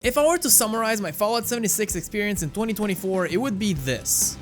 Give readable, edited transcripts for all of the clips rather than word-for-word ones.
If I were to summarize my Fallout 76 experience in 2024, it would be this.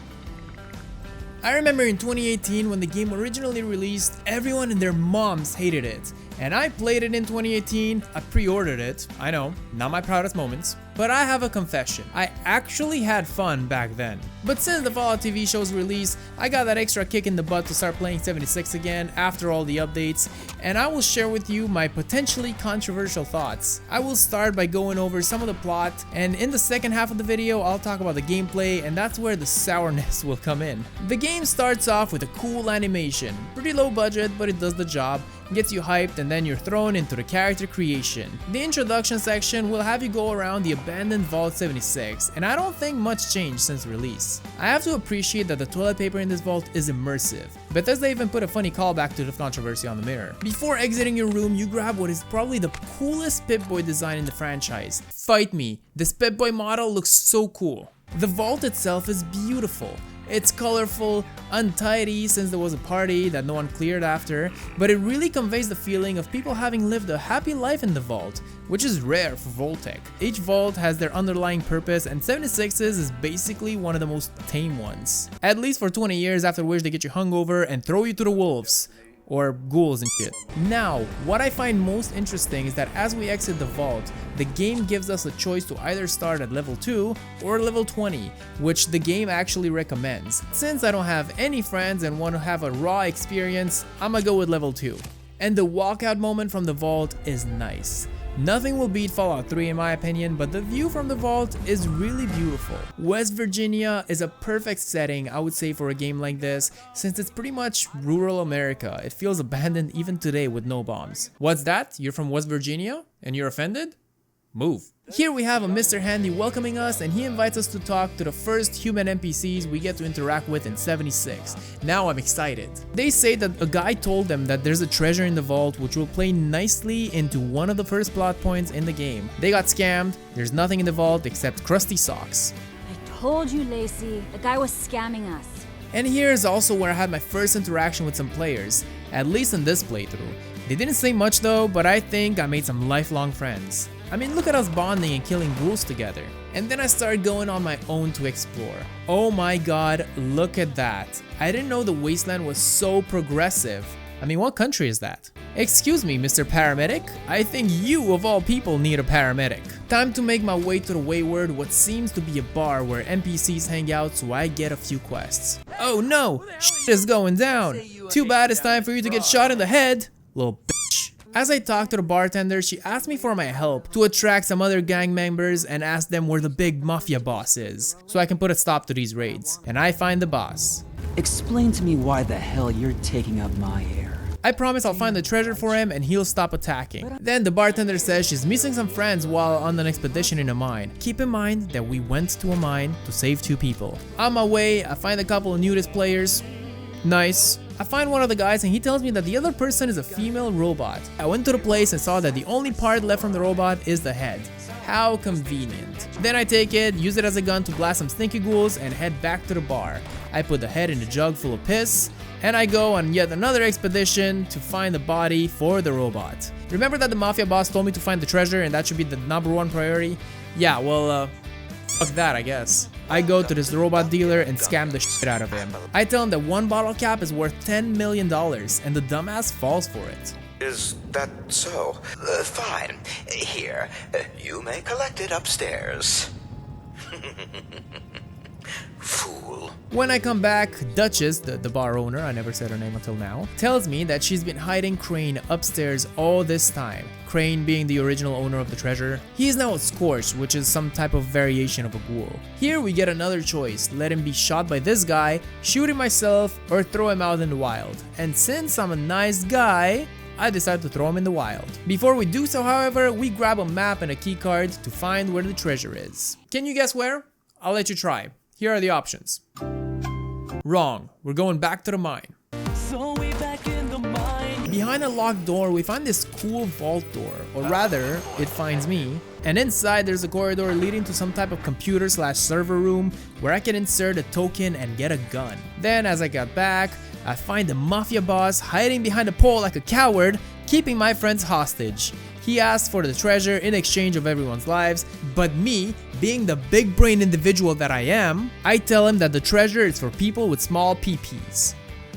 I remember in 2018 when the game originally released, everyone and their moms hated it. And I played it in 2018, I pre-ordered it, I know, not my proudest moments. But I have a confession, I actually had fun back then. But since the Fallout TV show's release, I got that extra kick in the butt to start playing 76 again after all the updates, and I will share with you my potentially controversial thoughts. I will start by going over some of the plot, and in the second half of the video, I'll talk about the gameplay, and that's where the sourness will come in. The game starts off with a cool animation, pretty low budget, but it does the job, gets you hyped, and then you're thrown into the character creation. The introduction section will have you go around the abandoned Vault 76, and I don't think much changed since release. I have to appreciate that the toilet paper in this vault is immersive. Bethesda even put a funny callback to the controversy on the mirror. Before exiting your room, you grab what is probably the coolest Pip-Boy design in the franchise. Fight me, this Pip-Boy model looks so cool. The vault itself is beautiful. It's colorful, untidy since there was a party that no one cleared after, but it really conveys the feeling of people having lived a happy life in the vault, which is rare for Vault-Tec. Each vault has their underlying purpose, and 76's is basically one of the most tame ones. At least for 20 years, after which they get you hungover and throw you to the wolves. Or ghouls and shit. Now, what I find most interesting is that as we exit the vault, the game gives us a choice to either start at level 2 or level 20, which the game actually recommends. Since I don't have any friends and want to have a raw experience, I'ma go with level 2. And the walkout moment from the vault is nice. Nothing will beat Fallout 3 in my opinion, but the view from the vault is really beautiful. West Virginia is a perfect setting, I would say, for a game like this, since it's pretty much rural America. It feels abandoned even today with no bombs. What's that? You're from West Virginia? And you're offended? Move. Here we have a Mr. Handy welcoming us, and he invites us to talk to the first human NPCs we get to interact with in 76. Now I'm excited. They say that a guy told them that there's a treasure in the vault which will play nicely into one of the first plot points in the game. They got scammed, there's nothing in the vault except crusty socks. I told you, Lacey, the guy was scamming us. And here's also where I had my first interaction with some players, at least in this playthrough. They didn't say much though, but I think I made some lifelong friends. I mean, look at us bonding and killing ghouls together. And then I started going on my own to explore. Oh my god, look at that. I didn't know the wasteland was so progressive. I mean, what country is that? Excuse me, Mr. Paramedic. I think you of all people need a paramedic. Time to make my way to the Wayward, what seems to be a bar where NPCs hang out, so I get a few quests. Oh no, shit is going down. Too bad it's time for you to get shot in the head, little bitch. As I talked to the bartender, she asked me for my help to attract some other gang members and ask them where the big mafia boss is, so I can put a stop to these raids. And I find the boss. Explain to me why the hell you're taking up my air. I promise I'll find the treasure for him and he'll stop attacking. Then the bartender says she's missing some friends while on an expedition in a mine. Keep in mind that we went to a mine to save 2 people. On my way, I find a couple of nudist players. Nice. I find one of the guys and he tells me that the other person is a female robot. I went to the place and saw that the only part left from the robot is the head. How convenient. Then I take it, use it as a gun to blast some stinky ghouls and head back to the bar. I put the head in a jug full of piss and I go on yet another expedition to find the body for the robot. Remember that the mafia boss told me to find the treasure and that should be the #1 priority? Yeah, well, fuck that, I guess. I go to this robot dealer and scam the shit out of him. I tell him that 1 bottle cap is worth $10 million and the dumbass falls for it. Is that so? Fine. Here, you may collect it upstairs. Fool. When I come back, Duchess, the bar owner, I never said her name until now, tells me that she's been hiding Crane upstairs all this time. Crane being the original owner of the treasure. He is now a Scorched, which is some type of variation of a ghoul. Here we get another choice, let him be shot by this guy, shoot him myself, or throw him out in the wild. And since I'm a nice guy, I decide to throw him in the wild. Before we do so, however, we grab a map and a keycard to find where the treasure is. Can you guess where? I'll let you try. Here are the options. Wrong. We're going back to the mine. So we back in the mine. Behind a locked door, we find this cool vault door, or rather, it finds me. And inside, there's a corridor leading to some type of computer/server room where I can insert a token and get a gun. Then, as I got back, I find the mafia boss hiding behind a pole like a coward, keeping my friends hostage. He asks for the treasure in exchange of everyone's lives, but me, being the big brain individual that I am, I tell him that the treasure is for people with small PPs.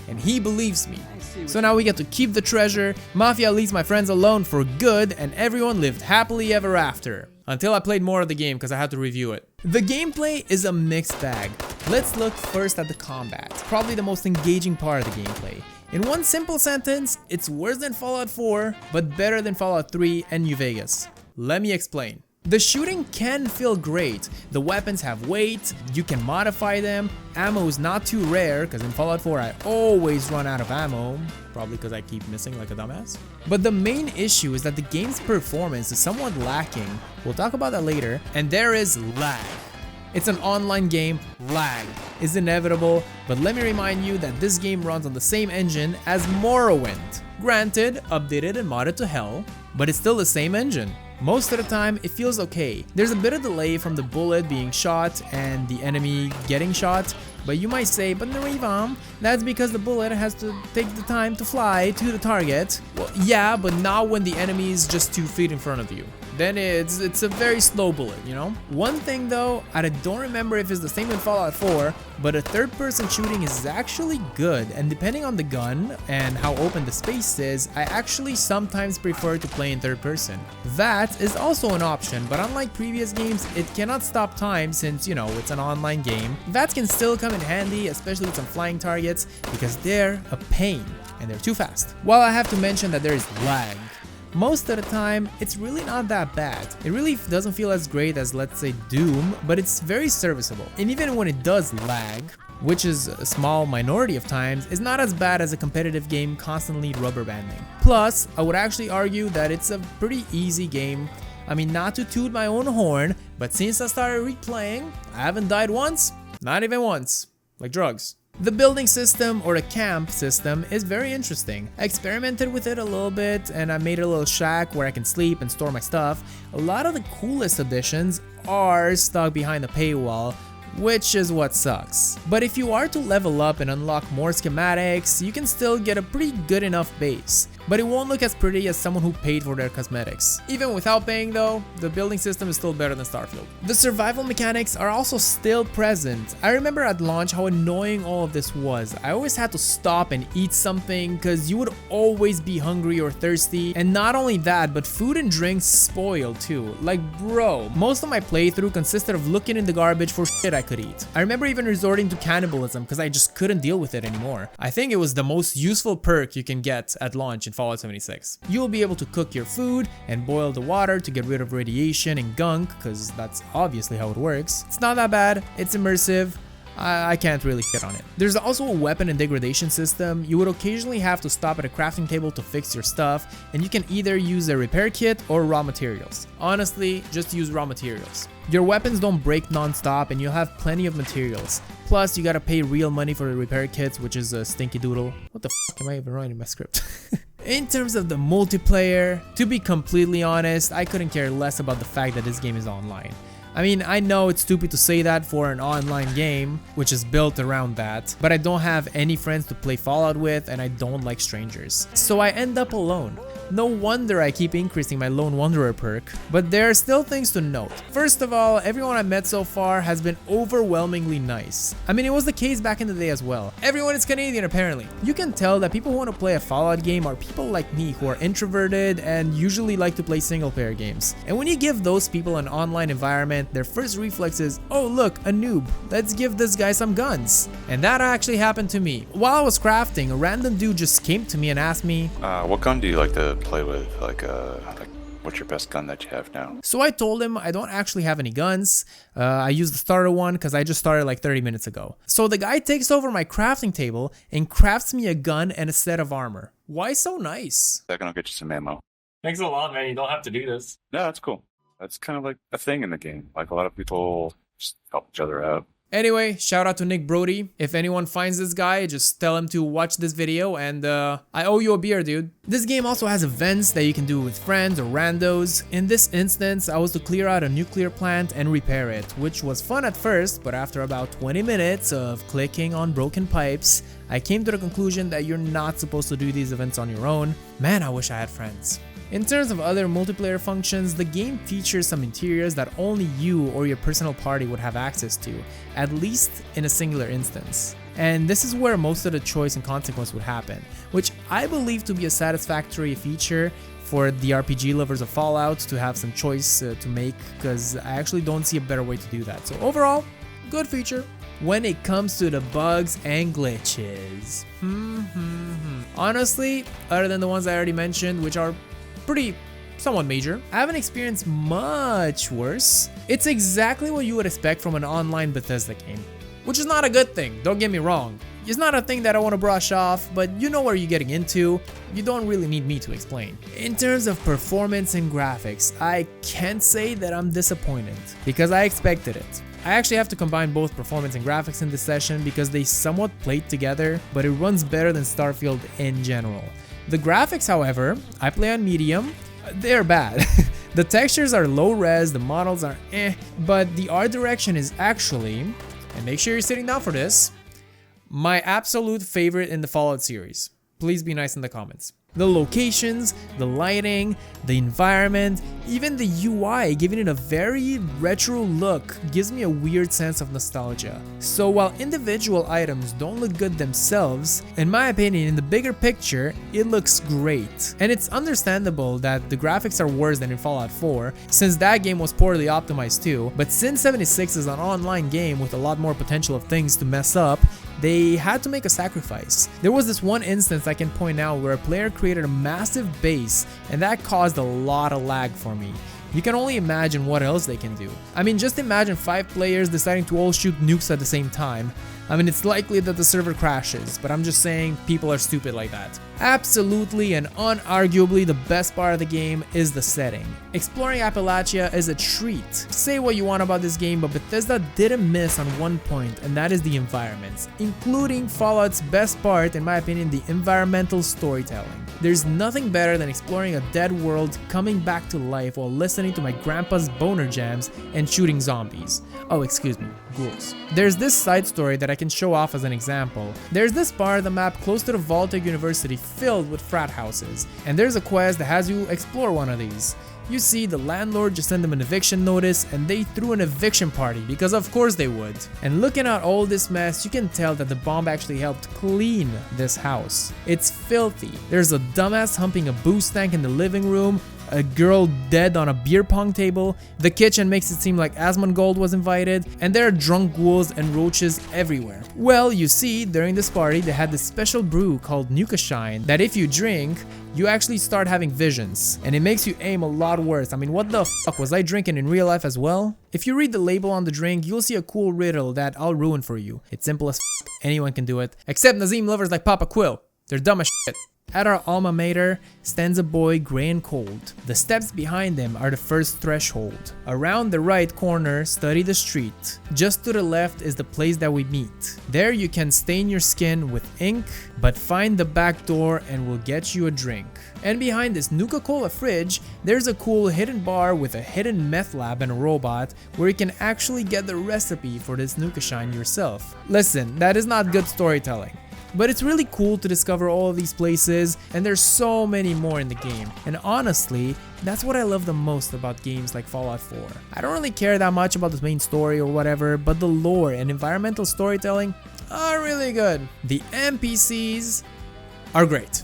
And he believes me. So now we get to keep the treasure, Mafia leaves my friends alone for good, and everyone lived happily ever after. Until I played more of the game because I had to review it. The gameplay is a mixed bag. Let's look first at the combat, probably the most engaging part of the gameplay. In one simple sentence, it's worse than Fallout 4, but better than Fallout 3 and New Vegas. Let me explain. The shooting can feel great. The weapons have weight, you can modify them, ammo is not too rare, because in Fallout 4 I always run out of ammo, probably because I keep missing like a dumbass. But the main issue is that the game's performance is somewhat lacking, we'll talk about that later, and there is lag. It's an online game, lag is inevitable, but let me remind you that this game runs on the same engine as Morrowind. Granted, updated and modded to hell, but it's still the same engine. Most of the time, it feels okay. There's a bit of delay from the bullet being shot and the enemy getting shot, but you might say, but Narivam, that's because the bullet has to take the time to fly to the target. Well, yeah, but not when the enemy is just 2 feet in front of you. Then it's a very slow bullet, you know? One thing though, I don't remember if it's the same in Fallout 4, but a third-person shooting is actually good, and depending on the gun and how open the space is, I actually sometimes prefer to play in third person. That is also an option, but unlike previous games, it cannot stop time since, you know, it's an online game. That can still come in handy, especially with some flying targets, because they're a pain, and they're too fast. While I have to mention that there is lag, most of the time, it's really not that bad. It really doesn't feel as great as, let's say, Doom, but it's very serviceable. And even when it does lag, which is a small minority of times, it's not as bad as a competitive game constantly rubber banding. Plus, I would actually argue that it's a pretty easy game. I mean, not to toot my own horn, but since I started replaying, I haven't died once, not even once, like drugs. The building system, or the camp system, is very interesting. I experimented with it a little bit and I made a little shack where I can sleep and store my stuff. A lot of the coolest additions are stuck behind the paywall, which is what sucks. But if you are to level up and unlock more schematics, you can still get a pretty good enough base. But it won't look as pretty as someone who paid for their cosmetics. Even without paying though, the building system is still better than Starfield. The survival mechanics are also still present. I remember at launch how annoying all of this was. I always had to stop and eat something because you would always be hungry or thirsty. And not only that, but food and drinks spoil too. Like bro, most of my playthrough consisted of looking in the garbage for shit I could eat. I remember even resorting to cannibalism because I just couldn't deal with it anymore. I think it was the most useful perk you can get at launch in Fallout 76. You'll be able to cook your food and boil the water to get rid of radiation and gunk, because that's obviously how it works. It's not that bad, it's immersive. I can't really shit on it. There's also a weapon and degradation system. You would occasionally have to stop at a crafting table to fix your stuff, and you can either use a repair kit or raw materials. Honestly, just use raw materials. Your weapons don't break non-stop and you'll have plenty of materials. Plus, you gotta pay real money for the repair kits, which is a stinky doodle. What the f am I even writing in my script? In terms of the multiplayer, to be completely honest, I couldn't care less about the fact that this game is online. I mean, I know it's stupid to say that for an online game, which is built around that, but I don't have any friends to play Fallout with and I don't like strangers. So I end up alone. No wonder I keep increasing my Lone Wanderer perk, but there are still things to note. First of all, everyone I've met so far has been overwhelmingly nice. I mean, it was the case back in the day as well. Everyone is Canadian apparently. You can tell that people who want to play a Fallout game are people like me who are introverted and usually like to play single player games. And when you give those people an online environment, their first reflex is, oh look, a noob, let's give this guy some guns. And that actually happened to me. While I was crafting, a random dude just came to me and asked me, what gun do you like to play with? Like what's your best gun that you have now? So I told him I don't actually have any guns. I used the starter one because I just started like 30 minutes ago. So the guy takes over my crafting table and crafts me a gun and a set of armor. Why so nice? They're gonna get you some ammo. Thanks a lot, man. You don't have to do this. No, that's cool. That's kind of like a thing in the game. Like a lot of people just help each other out. Anyway, shout out to Nick Brody. If anyone finds this guy, just tell him to watch this video and I owe you a beer, dude. This game also has events that you can do with friends or randos. In this instance, I was to clear out a nuclear plant and repair it, which was fun at first, but after about 20 minutes of clicking on broken pipes, I came to the conclusion that you're not supposed to do these events on your own. Man, I wish I had friends. In terms of other multiplayer functions, the game features some interiors that only you or your personal party would have access to, at least in a singular instance. And this is where most of the choice and consequence would happen, which I believe to be a satisfactory feature for the RPG lovers of Fallout to have some choice to make, because I actually don't see a better way to do that. So overall, good feature. When it comes to the bugs and glitches, honestly, other than the ones I already mentioned, which are pretty somewhat major, I haven't experienced much worse. It's exactly what you would expect from an online Bethesda game, which is not a good thing, don't get me wrong. It's not a thing that I want to brush off, but you know what you're getting into. You don't really need me to explain. In terms of performance and graphics, I can't say that I'm disappointed, because I expected it. I actually have to combine both performance and graphics in this session because they somewhat played together, but it runs better than Starfield in general. The graphics, however, I play on medium, they're bad. The textures are low res, the models are but the art direction is actually, and make sure you're sitting down for this, my absolute favorite in the Fallout series. Please be nice in the comments. The locations, the lighting, the environment, even the UI giving it a very retro look gives me a weird sense of nostalgia. So while individual items don't look good themselves, in my opinion, in the bigger picture, it looks great. And it's understandable that the graphics are worse than in Fallout 4, since that game was poorly optimized too, but since 76 is an online game with a lot more potential of things to mess up, they had to make a sacrifice. There was this one instance I can point out where a player created a massive base, and that caused a lot of lag for me. You can only imagine what else they can do. I mean, just imagine 5 players deciding to all shoot nukes at the same time. I mean, it's likely that the server crashes, but I'm just saying people are stupid like that. Absolutely and unarguably the best part of the game is the setting. Exploring Appalachia is a treat. Say what you want about this game, but Bethesda didn't miss on one point, and that is the environments, including Fallout's best part, in my opinion, the environmental storytelling. There's nothing better than exploring a dead world, coming back to life while listening to my grandpa's boner jams and shooting zombies. Oh, excuse me, ghouls. There's this side story that I can show off as an example. There's this part of the map close to the Vaultec University filled with frat houses, and there's a quest that has you explore one of these. You see, the landlord just sent them an eviction notice, and they threw an eviction party, because of course they would. And looking at all this mess, you can tell that the bomb actually helped clean this house. It's filthy. There's a dumbass humping a booze tank in the living room, a girl dead on a beer pong table, the kitchen makes it seem like Asmongold was invited, and there are drunk ghouls and roaches everywhere. Well, you see, during this party they had this special brew called Nuka-Shine that if you drink, you actually start having visions, and it makes you aim a lot worse. I mean, what the fuck, was I drinking in real life as well? If you read the label on the drink, you'll see a cool riddle that I'll ruin for you. It's simple as fuck. Anyone can do it, except Nazim lovers like Papa Quill. They're dumb as shit. At our alma mater stands a boy gray and cold. The steps behind him are the first threshold. Around the right corner, study the street. Just to the left is the place that we meet. There you can stain your skin with ink, but find the back door and we'll get you a drink. And behind this Nuka-Cola fridge, there's a cool hidden bar with a hidden meth lab and a robot where you can actually get the recipe for this Nuka-Shine yourself. Listen, that is not good storytelling. But it's really cool to discover all of these places, and there's so many more in the game. And honestly, that's what I love the most about games like Fallout 4. I don't really care that much about the main story or whatever, but the lore and environmental storytelling are really good. The NPCs are great.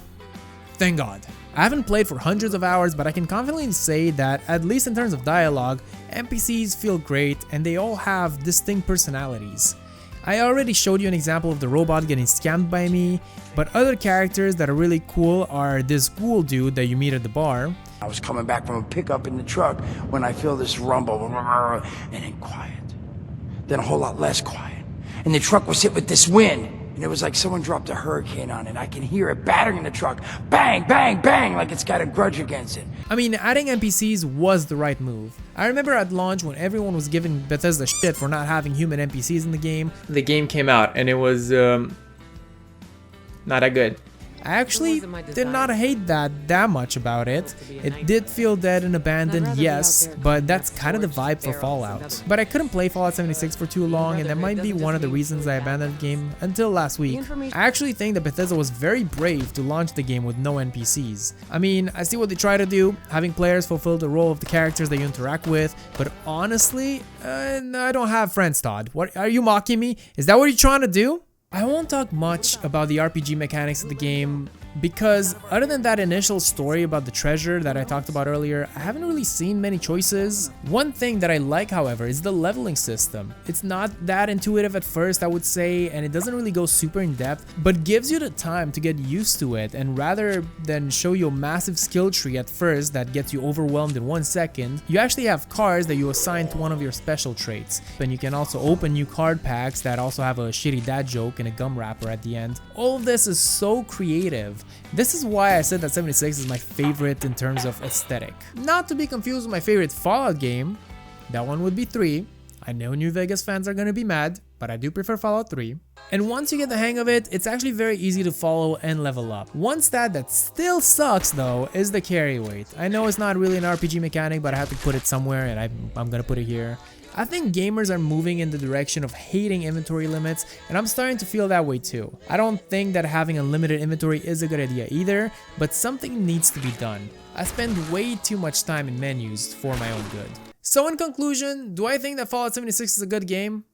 Thank God. I haven't played for hundreds of hours, but I can confidently say that, at least in terms of dialogue, NPCs feel great and they all have distinct personalities. I already showed you an example of the robot getting scammed by me, but other characters that are really cool are this ghoul dude that you meet at the bar. I was coming back from a pickup in the truck when I feel this rumble, and then quiet. Then a whole lot less quiet. And the truck was hit with this wind, and it was like someone dropped a hurricane on it. I can hear it battering the truck, bang, bang, bang, like it's got a grudge against it. I mean, adding NPCs was the right move. I remember at launch when everyone was giving Bethesda shit for not having human NPCs in the game. The game came out and it was not that good. I actually did not hate that much about it. It did feel dead and abandoned, yes, but that's kind of the vibe for Fallout. But I couldn't play Fallout 76 for too long, and that might be one of the reasons I abandoned the game until last week. I actually think that Bethesda was very brave to launch the game with no NPCs. I mean, I see what they try to do, having players fulfill the role of the characters that you interact with, but honestly, I don't have friends, Todd. What, are you mocking me? Is that what you're trying to do? I won't talk much about the RPG mechanics of the game because other than that initial story about the treasure that I talked about earlier, I haven't really seen many choices. One thing that I like, however, is the leveling system. It's not that intuitive at first, I would say, and it doesn't really go super in depth, but gives you the time to get used to it, and rather than show you a massive skill tree at first that gets you overwhelmed in 1 second, you actually have cards that you assign to one of your special traits. And you can also open new card packs that also have a shitty dad joke and a gum wrapper at the end. All of this is so creative. This is why I said that 76 is my favorite in terms of aesthetic. Not to be confused with my favorite Fallout game, that one would be 3. I know New Vegas fans are gonna be mad, but I do prefer Fallout 3. And once you get the hang of it, it's actually very easy to follow and level up. One stat that still sucks though is the carry weight. I know it's not really an RPG mechanic, but I have to put it somewhere, and I'm gonna put it here. I think gamers are moving in the direction of hating inventory limits, and I'm starting to feel that way too. I don't think that having unlimited inventory is a good idea either, but something needs to be done. I spend way too much time in menus for my own good. So in conclusion, do I think that Fallout 76 is a good game?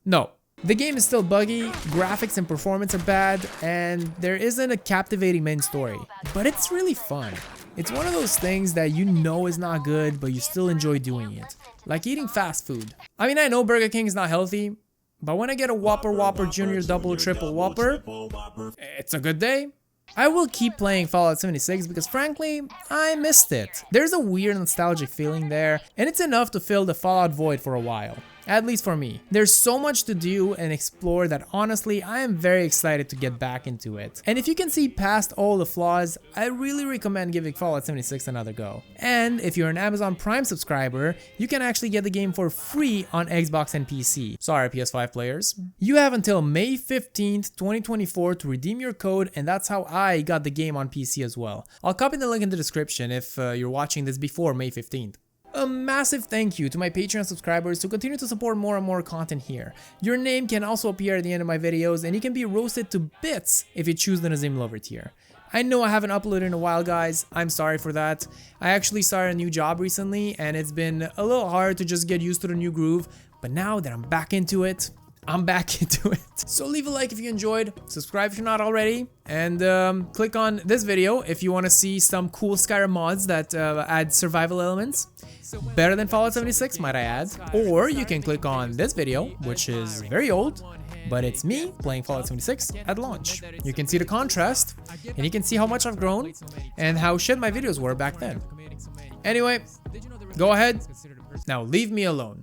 No. The game is still buggy, graphics and performance are bad, and there isn't a captivating main story. But it's really fun. It's one of those things that you know is not good, but you still enjoy doing it. Like eating fast food. I mean, I know Burger King is not healthy, but when I get a Whopper, Junior, Double, Triple Whopper, it's a good day. I will keep playing Fallout 76 because frankly, I missed it. There's a weird nostalgic feeling there, and it's enough to fill the Fallout void for a while. At least for me. There's so much to do and explore that honestly, I am very excited to get back into it. And if you can see past all the flaws, I really recommend giving Fallout 76 another go. And if you're an Amazon Prime subscriber, you can actually get the game for free on Xbox and PC. Sorry, PS5 players. You have until May 15th, 2024 to redeem your code, and that's how I got the game on PC as well. I'll copy the link in the description if you're watching this before May 15th. A massive thank you to my Patreon subscribers who continue to support more and more content here. Your name can also appear at the end of my videos, and you can be roasted to bits if you choose the Nazim Lover tier. I know I haven't uploaded in a while, guys. I'm sorry for that. I actually started a new job recently, and it's been a little hard to just get used to the new groove, but now that I'm back into it, So leave a like if you enjoyed, subscribe if you're not already, and click on this video if you want to see some cool Skyrim mods that add survival elements. Better than Fallout 76, might I add. Or you can click on this video, which is very old, but it's me playing Fallout 76 at launch. You can see the contrast, and you can see how much I've grown, and how shit my videos were back then. Anyway, go ahead, now leave me alone.